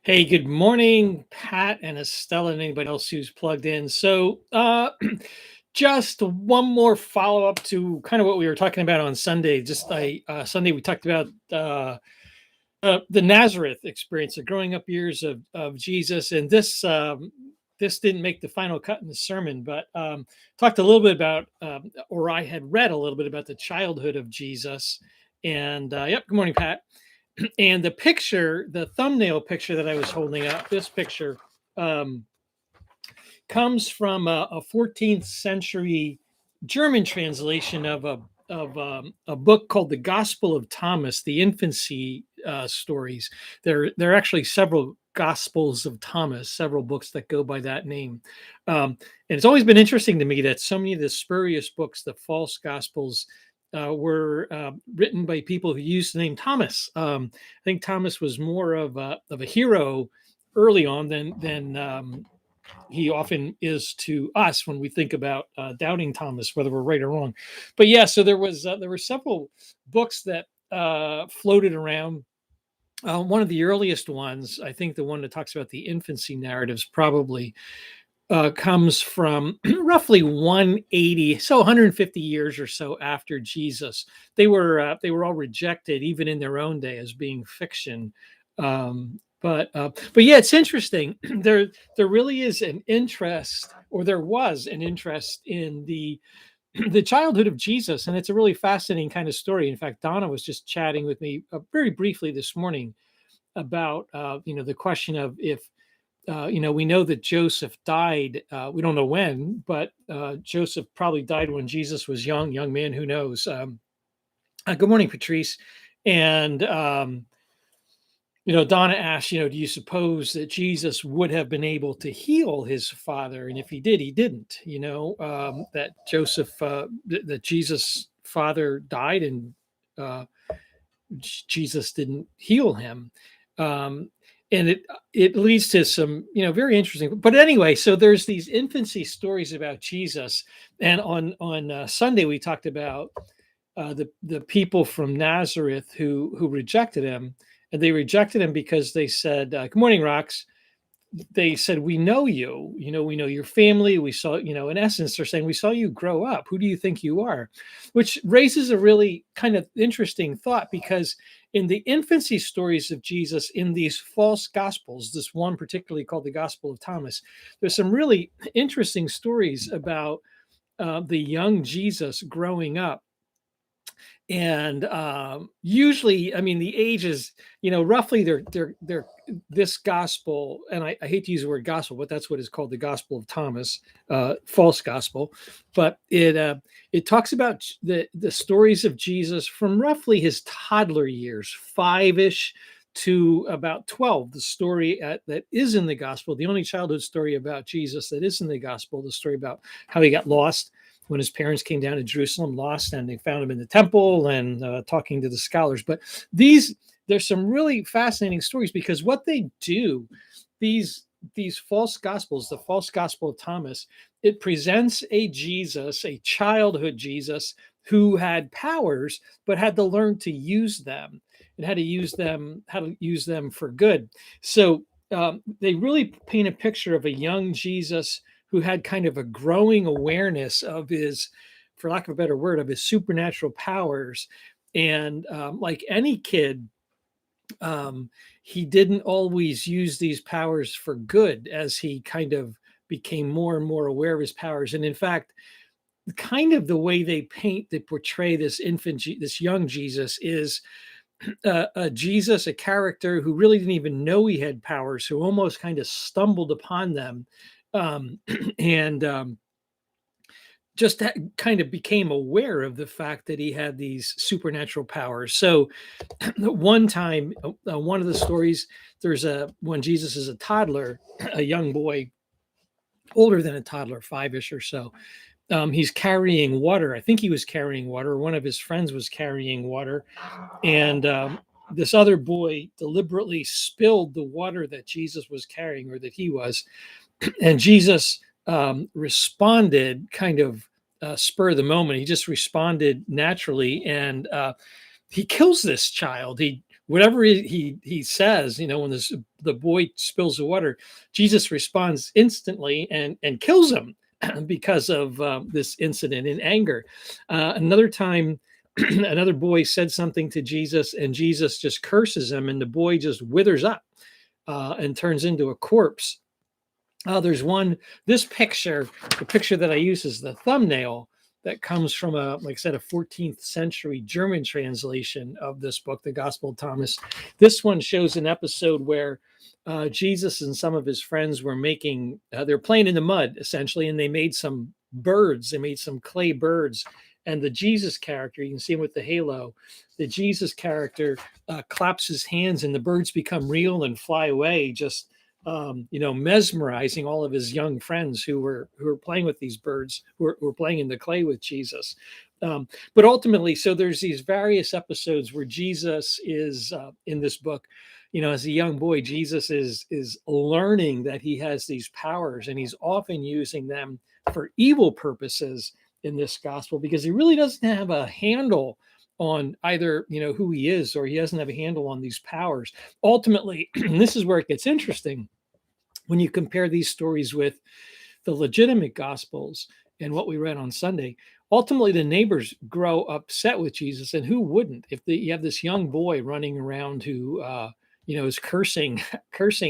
Hey, good morning, Pat and Estella, and anybody else who's plugged in. Just one more follow up to kind of what we were talking about on Sunday. Sunday we talked about the Nazareth experience, the growing up years of Jesus, and this didn't make the final cut in the sermon, but talked a little bit about, or I had read a little bit about the childhood of Jesus. And yep, good morning, Pat. And the thumbnail picture that I was holding up, this picture um, comes from a 14th century German translation of a book called The Gospel of Thomas, the infancy stories. There are actually several Gospels of Thomas, several books that go by that name. And it's always been interesting to me that so many of the spurious books, the false Gospels, were written by people who used the name Thomas. I think Thomas was more of a hero early on than he often is to us when we think about doubting Thomas, whether we're right or wrong. But yeah, so there were several books that floated around. One of the earliest ones, I think the one that talks about the infancy narratives, probably comes from roughly 180, so 150 years or so after Jesus. They were all rejected, even in their own day, as being fiction. But yeah, it's interesting. There really is an interest, or there was an interest in the childhood of Jesus, and it's a really fascinating kind of story. In fact, Donna was just chatting with me very briefly this morning about the question of if we know that Joseph died. We don't know when, but Joseph probably died when Jesus was young man. Who knows? Good morning, Patrice. And Donna asked, do you suppose that Jesus would have been able to heal his father? And if he did, he didn't. That that Jesus' father died, and Jesus didn't heal him. Um, and it leads to some very interesting. But anyway, so there's these infancy stories about Jesus, and on Sunday we talked about the people from Nazareth who rejected him, and they rejected him because they said, "Good morning, Rox." They said, "We know you. We know your family. We saw, in essence, they're saying, we saw you grow up. Who do you think you are?" Which raises a really kind of interesting thought, because in the infancy stories of Jesus in these false gospels, this one particularly called the Gospel of Thomas, there's some really interesting stories about the young Jesus growing up. And usually, I mean, the ages, roughly they're this gospel, and I hate to use the word gospel, but that's what is called, the Gospel of Thomas, false gospel. But it talks about the stories of Jesus from roughly his toddler years, 5-ish to about 12. The story that is in the gospel, the only childhood story about Jesus that is in the gospel, the story about how he got lost when his parents came down to Jerusalem, lost, and they found him in the temple and talking to the scholars. But there's some really fascinating stories, because what they do, these false gospels, the false gospel of Thomas, it presents a Jesus, a childhood Jesus, who had powers but had to learn to use them, and how to use them for good. So they really paint a picture of a young Jesus who had kind of a growing awareness of his, for lack of a better word, of his supernatural powers. And like any kid, he didn't always use these powers for good, as he kind of became more and more aware of his powers. And in fact, kind of the way they portray this this young Jesus, is a Jesus, a character who really didn't even know he had powers, who almost kind of stumbled upon them, um, and just kind of became aware of the fact that he had these supernatural powers. So one time, one of the stories, when Jesus is a toddler, a young boy, older than a toddler, 5-ish or so. He's carrying water. I think he was carrying water. One of his friends was carrying water, and this other boy deliberately spilled the water that Jesus was carrying, or that he was. And Jesus responded kind of spur of the moment. He just responded naturally, and he kills this child. He whatever he says, when the boy spills the water, Jesus responds instantly and kills him because of this incident in anger. Another time, another boy said something to Jesus, and Jesus just curses him, and the boy just withers up and turns into a corpse. There's this picture, the picture that I use is the thumbnail that comes from like I said, a 14th century German translation of this book, the Gospel of Thomas. This one shows an episode where Jesus and some of his friends were they're playing in the mud essentially, and they made some birds. They made some clay birds. And the Jesus character, you can see him with the halo, the Jesus character claps his hands and the birds become real and fly away, just mesmerizing all of his young friends who were playing with these birds, who were playing in the clay with Jesus. But ultimately, so there's these various episodes where Jesus is in this book. As a young boy, Jesus is learning that he has these powers, and he's often using them for evil purposes in this gospel, because he really doesn't have a handle on either who he is, or he doesn't have a handle on these powers. Ultimately, this is where it gets interesting when you compare these stories with the legitimate gospels and what we read on Sunday. Ultimately, the neighbors grow upset with Jesus, and who wouldn't? If you have this young boy running around who is cursing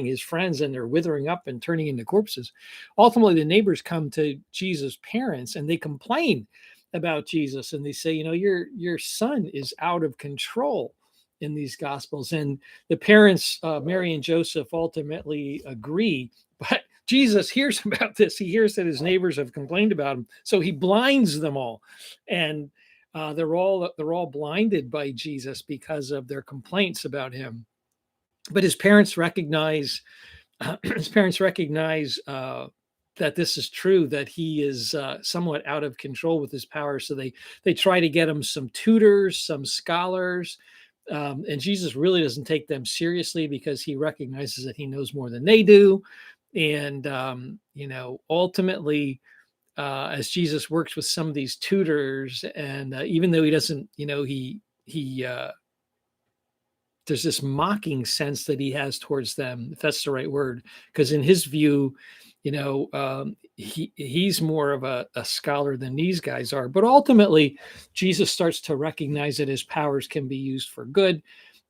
his friends, and they're withering up and turning into corpses. Ultimately, the neighbors come to Jesus' parents and they complain about Jesus, and they say, your son is out of control in these gospels. And the parents, Mary and Joseph, ultimately agree, but Jesus hears about this. He hears that his neighbors have complained about him, so he blinds them all, and they're all blinded by Jesus because of their complaints about him. But his parents recognize that this is true, that he is somewhat out of control with his power. So they try to get him some tutors, some scholars, and Jesus really doesn't take them seriously because he recognizes that he knows more than they do. And ultimately, as Jesus works with some of these tutors, and even though he doesn't, there's this mocking sense that he has towards them, if that's the right word, because in his view, he's more of a scholar than these guys are. But ultimately, Jesus starts to recognize that his powers can be used for good.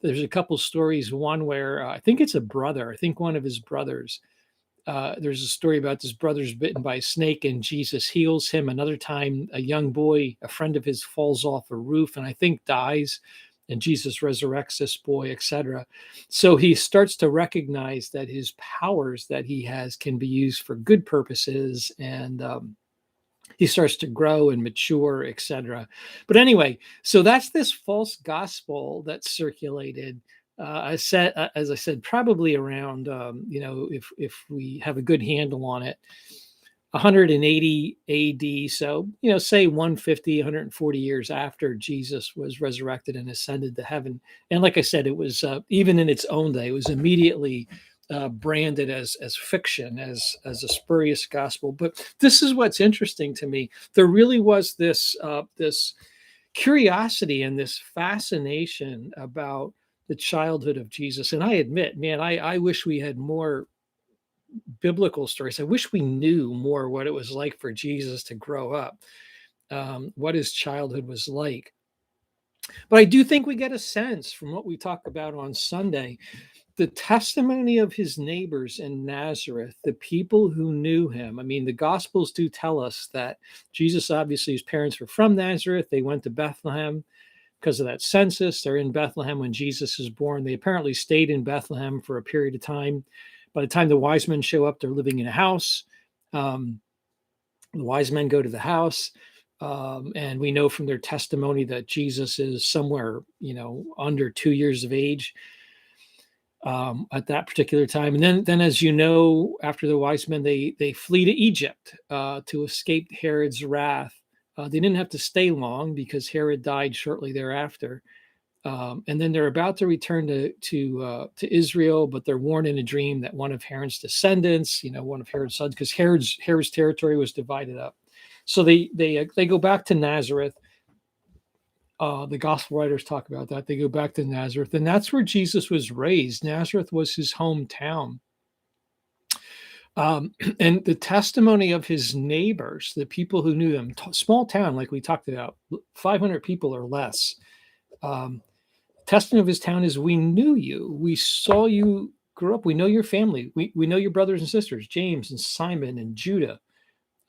There's a couple stories, one where I think it's a brother, I think one of his brothers, there's a story about this brother's bitten by a snake and Jesus heals him. Another time, a young boy, a friend of his, falls off a roof and I think dies, and Jesus resurrects this boy, etc. So he starts to recognize that his powers that he has can be used for good purposes, and he starts to grow and mature, etc. But anyway, so that's this false gospel that's circulated. As I said, probably around, if we have a good handle on it, 180 AD. So, say 150, 140 years after Jesus was resurrected and ascended to heaven. And like I said, it was even in its own day, it was immediately branded as fiction, as a spurious gospel. But this is what's interesting to me. There really was this curiosity and this fascination about the childhood of Jesus. And I admit, man, I wish we had more biblical stories. I wish we knew more what it was like for Jesus to grow up, what his childhood was like. But I do think we get a sense from what we talk about on Sunday, the testimony of his neighbors in Nazareth, the people who knew him. I mean, the Gospels do tell us that Jesus, obviously, his parents were from Nazareth. They went to Bethlehem because of that census. They're in Bethlehem when Jesus is born. They apparently stayed in Bethlehem for a period of time. By the time the wise men show up, they're living in a house. The wise men go to the house, and we know from their testimony that Jesus is somewhere, under 2 years of age at that particular time. And then, as you know, after the wise men, they flee to Egypt to escape Herod's wrath. They didn't have to stay long because Herod died shortly thereafter. And then they're about to return to Israel, but they're warned in a dream that one of Herod's descendants, one of Herod's sons, because Herod's territory was divided up. So they go back to Nazareth, The gospel writers talk about that. They go back to Nazareth, and that's where Jesus was raised. Nazareth was his hometown. And the testimony of his neighbors, the people who knew him, small town, like we talked about, 500 people or less. Testimony of his town is, we knew you. We saw you grow up. We know your family. We know your brothers and sisters, James and Simon and Jude,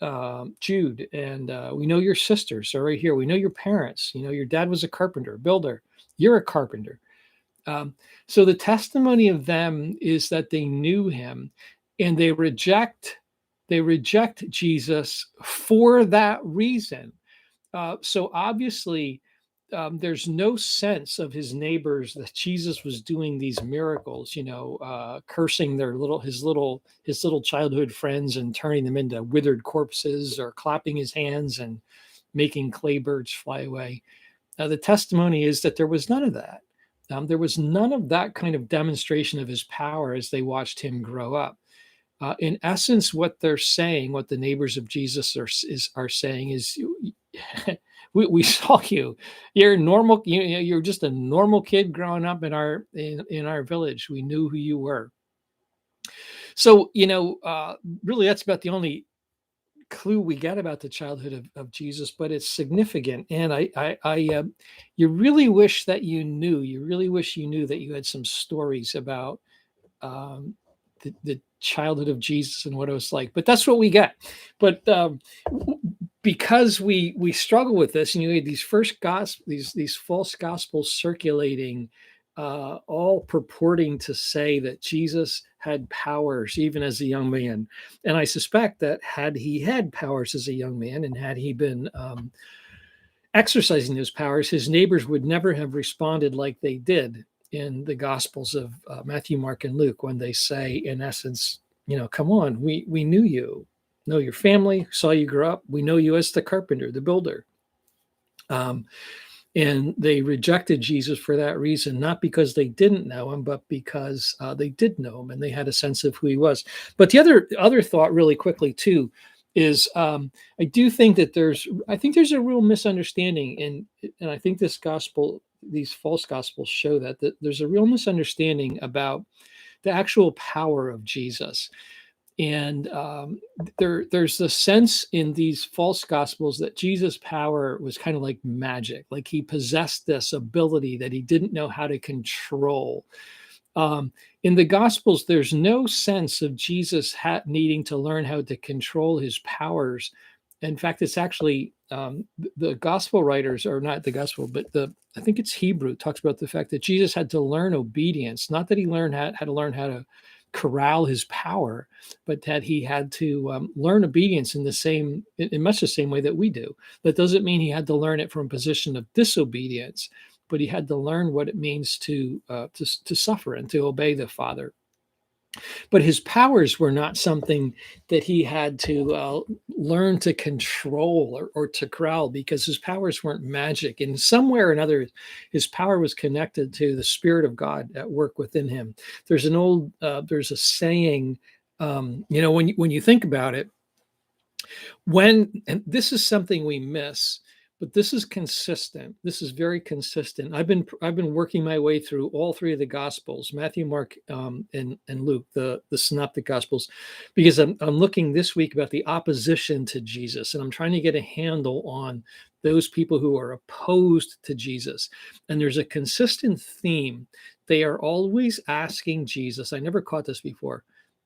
and we know your sisters are right here. We know your parents. You know, your dad was a carpenter, builder. You're a carpenter. So the testimony of them is that they knew him, and they reject Jesus for that reason. So obviously, there's no sense of his neighbors that Jesus was doing these miracles, cursing his little childhood friends and turning them into withered corpses, or clapping his hands and making clay birds fly away. The testimony is that there was none of that. There was none of that kind of demonstration of his power as they watched him grow up. In essence, what they're saying, what the neighbors of Jesus are saying is, we saw you. You're normal. You're just a normal kid growing up in our village. We knew who you were. So really, that's about the only clue we get about the childhood of Jesus, but it's significant. And you really wish that you knew. You really wish you knew that you had some stories about the childhood of Jesus and what it was like. But that's what we get. But because we struggle with this, and you had these these false gospels circulating, all purporting to say that Jesus had powers even as a young man. And I suspect that had he had powers as a young man, and had he been exercising those powers, his neighbors would never have responded like they did in the Gospels of Matthew, Mark, and Luke, when they say, in essence, come on, we knew you, know your family, saw you grow up. We know you as the carpenter, the builder. And they rejected Jesus for that reason, not because they didn't know him, but because they did know him and they had a sense of who he was. But the other thought, really quickly too, is I do think that there's a real misunderstanding, and I think these false gospels show that there's a real misunderstanding about the actual power of Jesus. And there's the sense in these false gospels that Jesus' power was kind of like magic, like he possessed this ability that he didn't know how to control. In the gospels, there's no sense of Jesus needing to learn how to control his powers. In fact, it's actually the gospel writers, or not the gospel, but I think it's Hebrew, talks about the fact that Jesus had to learn obedience, not that he had to learn how to corral his power, but that he had to learn obedience in much the same way that we do. That doesn't mean he had to learn it from a position of disobedience, but he had to learn what it means to suffer and to obey the Father. But his powers were not something that he had to learn to control or to corral, because his powers weren't magic. In some way or another, his power was connected to the Spirit of God at work within him. There's a saying, when you think about it, and this is something we miss, but this is consistent. This is very consistent. I've been working my way through all three of the Gospels, Matthew, Mark, and Luke, the Synoptic Gospels, because I'm looking this week about the opposition to Jesus, and I'm trying to get a handle on those people who are opposed to Jesus. And there's a consistent theme. They are always asking Jesus, I never caught this before,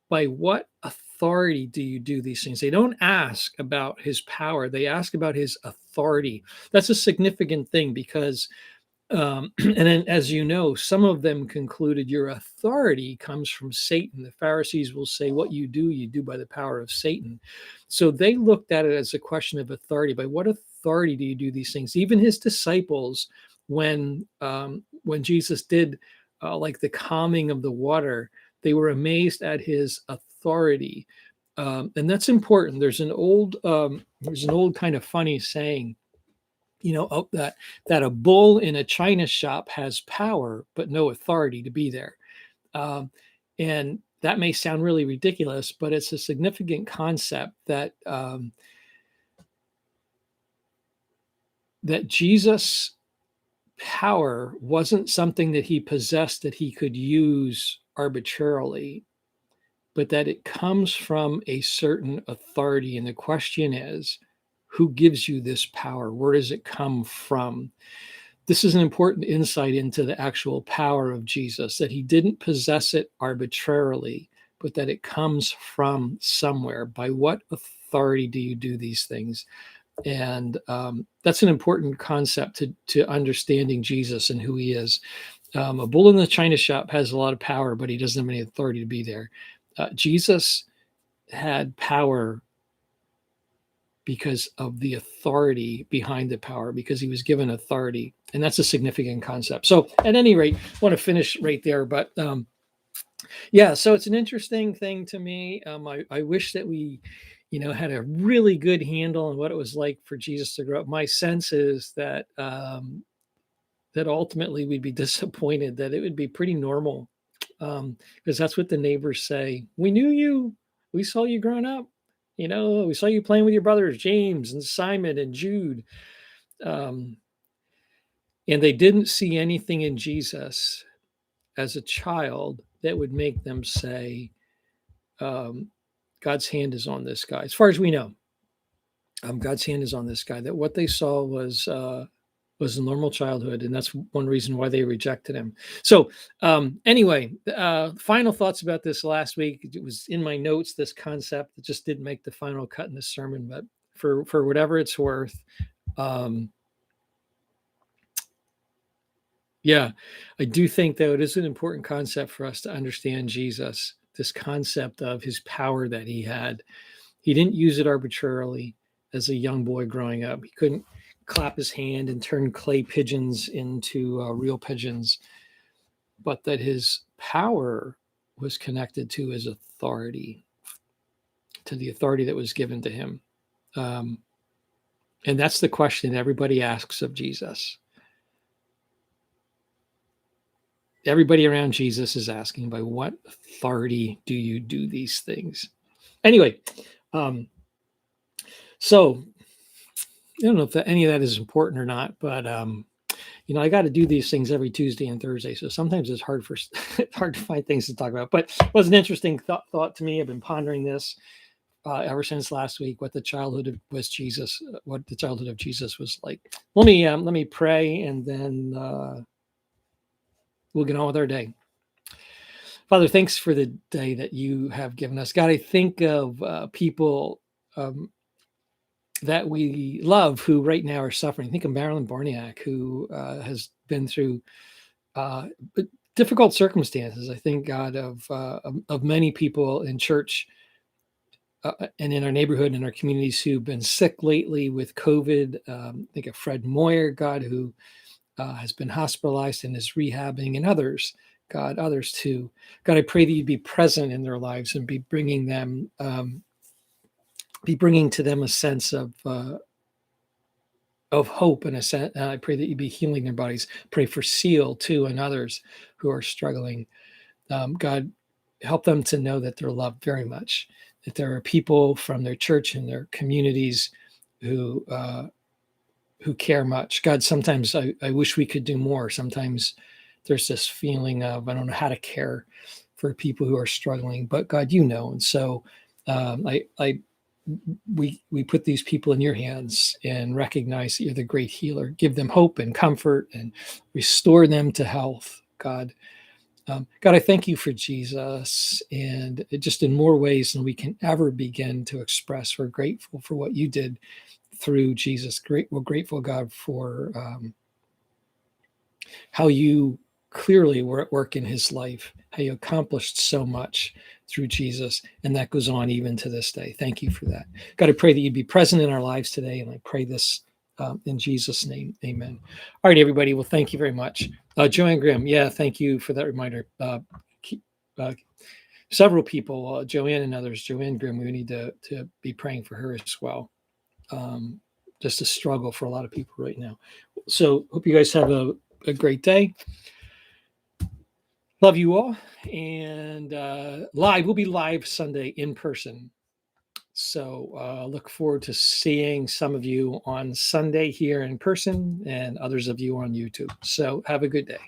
by what authority do you do these things? They don't ask about his power. They ask about his authority. That's a significant thing, because, and then, as you know, some of them concluded your authority comes from Satan. The Pharisees will say, what you do by the power of Satan. So they looked at it as a question of authority. By what authority do you do these things? Even his disciples, when Jesus did like the calming of the water, they were amazed at his authority, and that's important. There's an old kind of funny saying, that a bull in a china shop has power but no authority to be there, and that may sound really ridiculous, but it's a significant concept that that Jesus power wasn't something that he possessed that he could use arbitrarily, but that it comes from a certain authority. And the question is, who gives you this power? Where does it come from? This is an important insight into the actual power of Jesus, that he didn't possess it arbitrarily, but that it comes from somewhere. By what authority do you do these things? And that's an important concept to understanding Jesus and who he is. A bull in the china shop has a lot of power, but he doesn't have any authority to be there. Jesus had power because of the authority behind the power, because he was given authority. And that's a significant concept. So at any rate, I want to finish right there. But yeah, so it's an interesting thing to me. I wish that we, had a really good handle on what it was like for Jesus to grow up. My sense is that that ultimately we'd be disappointed, that it would be pretty normal, because that's what the neighbors say. We knew you. We saw you growing up. We saw you playing with your brothers, James and Simon and Jude. And they didn't see anything in Jesus as a child that would make them say, God's hand is on this guy. As far as we know, God's hand is on this guy. That what they saw was a normal childhood, and that's one reason why they rejected him. So anyway, final thoughts about this last week. It was in my notes, this concept that just didn't make the final cut in the sermon, but for whatever it's worth, yeah, I do think, though, it is an important concept for us to understand Jesus, this concept of his power that he had. He didn't use it arbitrarily as a young boy growing up. He couldn't clap his hand and turn clay pigeons into real pigeons, but that his power was connected to his authority, to the authority that was given to him. And that's the question everybody asks of Jesus. Everybody around Jesus is asking, by what authority do you do these things? Anyway, so I don't know if any of that is important or not, but I got to do these things every Tuesday and Thursday, so sometimes it's hard to find things to talk about. But it was an interesting thought to me. I've been pondering this ever since last week. What the childhood of Jesus was like. Let me pray, and then we'll get on with our day. Father, thanks for the day that you have given us. God, I think of people that we love who right now are suffering. Think of Marilyn Barniak, who has been through difficult circumstances. I think, God, of many people in church and in our neighborhood and our communities who've been sick lately with COVID. Think of Fred Moyer, God, who has been hospitalized and is rehabbing, and others. God, others too. God, I pray that you'd be present in their lives and be bringing to them a sense of hope, and a sense. I pray that you'd be healing their bodies. Pray for Seal too, and others who are struggling. God, help them to know that they're loved very much. That there are people from their church and their communities who care much. God, sometimes I wish we could do more. Sometimes there's this feeling of, I don't know how to care for people who are struggling, but God, and so we put these people in your hands and recognize that you're the great healer. Give them hope and comfort and restore them to health, God. God, I thank you for Jesus, and just in more ways than we can ever begin to express. We're grateful for what you did through Jesus. We're grateful, God, for how you clearly were at work in his life, how you accomplished so much through Jesus, and that goes on even to this day. Thank you for that. God, I pray that you'd be present in our lives today, and I pray this in Jesus' name, amen. All right, everybody. Well, thank you very much. Joanne Grimm, thank you for that reminder. Several people, Joanne and others, Joanne Grimm, we need to be praying for her as well. Just a struggle for a lot of people right now. So hope you guys have a great day. Love you all. And we'll be live Sunday in person. So look forward to seeing some of you on Sunday here in person and others of you on YouTube. So have a good day.